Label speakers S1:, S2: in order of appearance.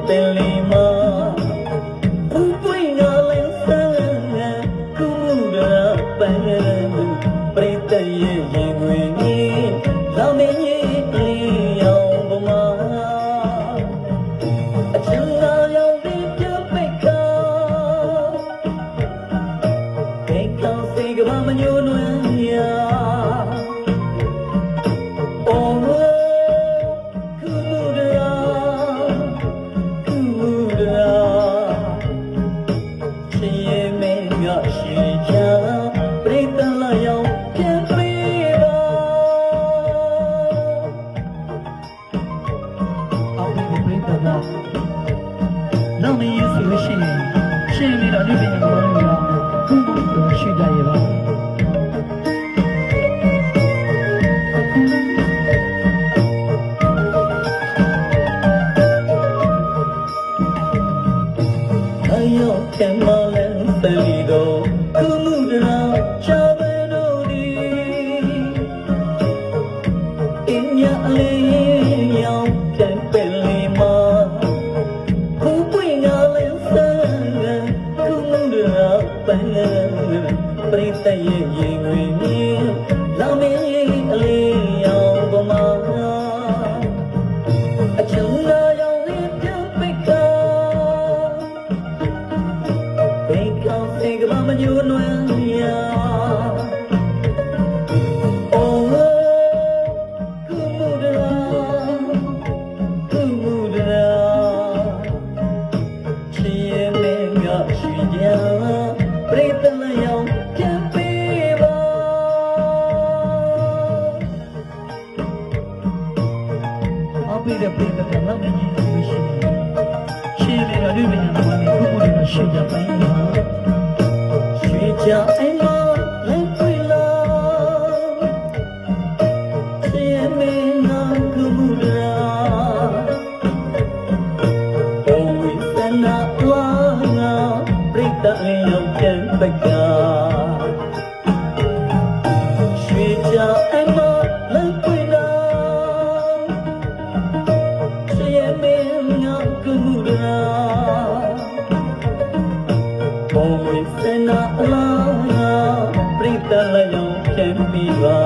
S1: Pelima Upwing Alin Sang Kumura Pan Prita Yingwini Lami Yong Boma Achanga Yong Vipya Peka Peka Sigma Manyunwanya
S2: နောက်မရေးဆိုလို့ရှိရင်ရှင်းပြီးတော့ဒီပင်ကိုလည်းရှိကြရပါ
S1: အယောကံမလဲပလီတော့ကုမှုဒရာချာဘနိုဒီအင်းရလေးယောကံပလီမာပရိသတ်ရဲ့ရင်တွင်လောင်မင်းအလေးရောင်ပမာအချုံလာရောင်လေးပြုတ်ပိတ်ကာဘေကောင်းစေကမညွန်းနွမ်းရာအိုးကုမှုဒရာချီရဲ့မင်းကရှိကြပရိသတ်လည်းရောင်ပြည်တဲ့ပြည်တဲ့နောက်မကြီးလို့ရှိရင်ရှင်းနေတော့ဒီပညာမှာဒီခုခုတွေရှင်းကြပိုင်းမှာရွှေကြအိမ်မှာလက်တွေ့လာရှင်းမင်းနာခုမှုရာဘုံဝိသနာလာပြိတ္တလေးရောက်ပြန်ပကရွှေကြအိမ်မှာလက်တွေ့လာဘုံဝိသနာလာပြိတ္တလေးရောက်ပြန်ပြီးပါ